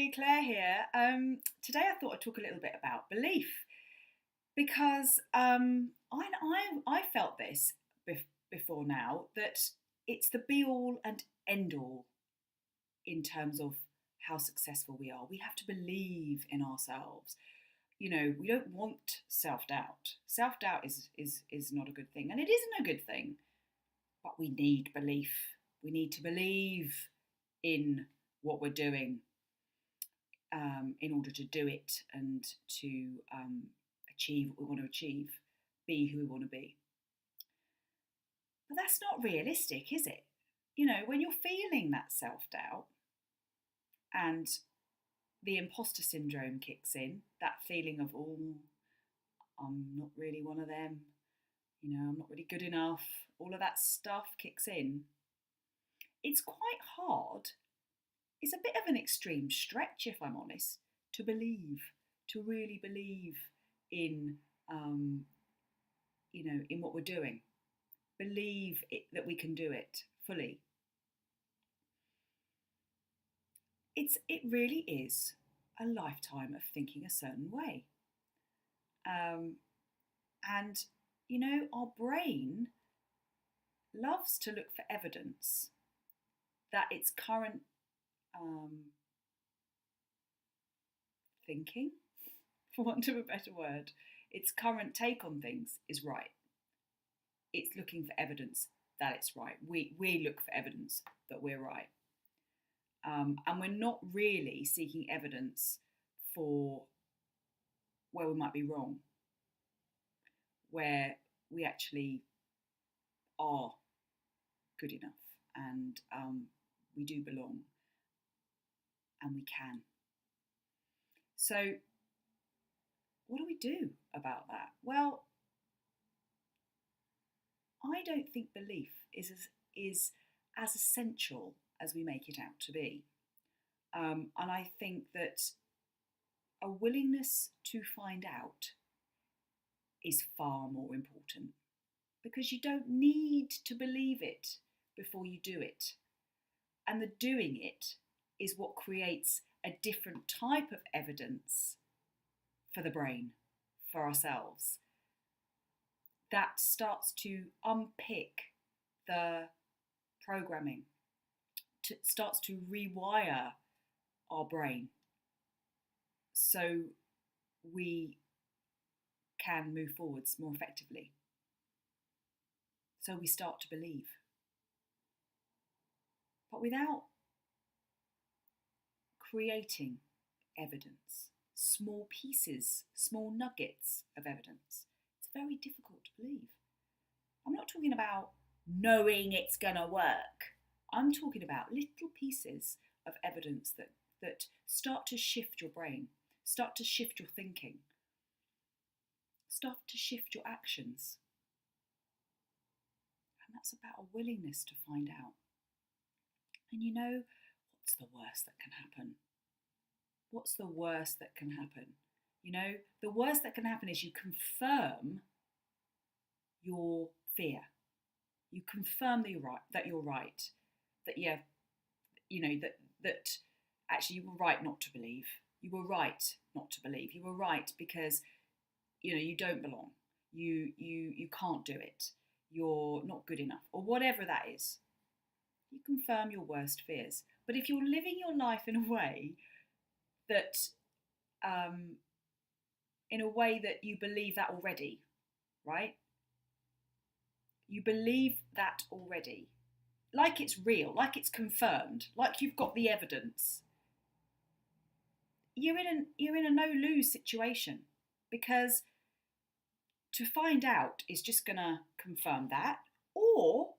everybody, Claire here. Today I thought I'd talk a little bit about belief because I felt this before now that it's the be all and end all in terms of how successful we are. We have to believe in ourselves. You know, we don't want self doubt. Self doubt is not a good thing, and it isn't a good thing. But we need belief. We need to believe in what we're doing in order to do it and to achieve what we want to achieve, be who we want to be. But that's not realistic, is it? You know, when you're feeling that self-doubt and the imposter syndrome kicks in, that feeling of, oh, I'm not really one of them, you know, I'm not really good enough, all of that stuff kicks in. It's quite hard. It's a bit of an extreme stretch, if I'm honest, to really believe in, in what we're doing. Believe that we can do it fully. It really is a lifetime of thinking a certain way. And, you know, our brain loves to look for evidence that its current thinking, for want of a better word, its current take on things is right. It's looking for evidence that it's right. We look for evidence that we're right. And we're not really seeking evidence for where we might be wrong, where we actually are good enough and we do belong and we can. So what do we do about that? Well, I don't think belief is as essential as we make it out to be. And I think that a willingness to find out is far more important, because you don't need to believe it before you do it. And the doing it is what creates a different type of evidence for the brain, for ourselves, that starts to unpick the programming, starts to rewire our brain so we can move forwards more effectively. So we start to believe. But without creating evidence, small pieces, small nuggets of evidence, it's very difficult to believe. I'm not talking about knowing it's going to work. I'm talking about little pieces of evidence that start to shift your brain, start to shift your thinking, start to shift your actions. And that's about a willingness to find out. And you know, what's the worst that can happen? What's the worst that can happen? You know, the worst that can happen is you confirm your fear. You confirm that you're right. That actually you were right not to believe. You were right not to believe. You were right because, you know, you don't belong. You can't do it. You're not good enough, or whatever that is. You confirm your worst fears. But if you're living your life in a way that you believe that already, right? You believe that already, like it's real, like it's confirmed, like you've got the evidence. You're in a no-lose situation, because to find out is just going to confirm that or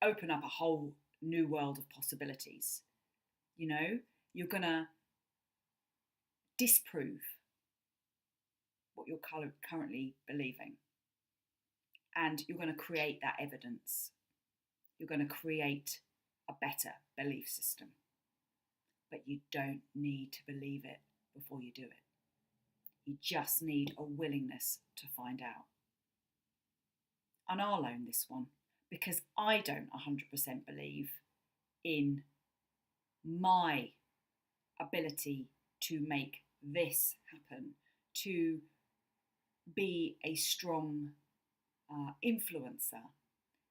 open up a whole new world of possibilities. You know, you're going to disprove what you're currently believing. And you're going to create that evidence. You're going to create a better belief system. But you don't need to believe it before you do it. You just need a willingness to find out. And I'll own this one, because I don't 100% believe in my ability to make this happen, to be a strong influencer,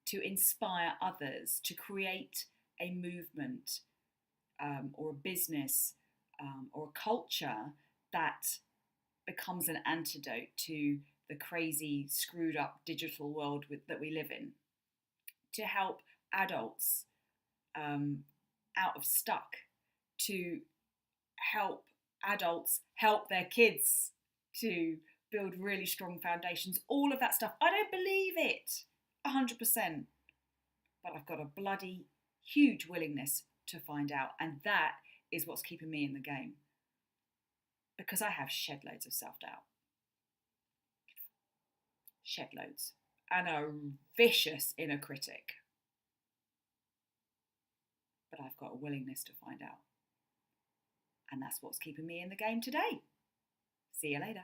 to inspire others, to create a movement or a business or a culture that becomes an antidote to the crazy, screwed up digital world that we live in, to help adults out of stuck, to help adults help their kids to build really strong foundations, all of that stuff. I don't believe it 100%, but I've got a bloody huge willingness to find out, and that is what's keeping me in the game, because I have shed loads of self-doubt. Shed loads. And a vicious inner critic. But I've got a willingness to find out. And that's what's keeping me in the game today. See you later.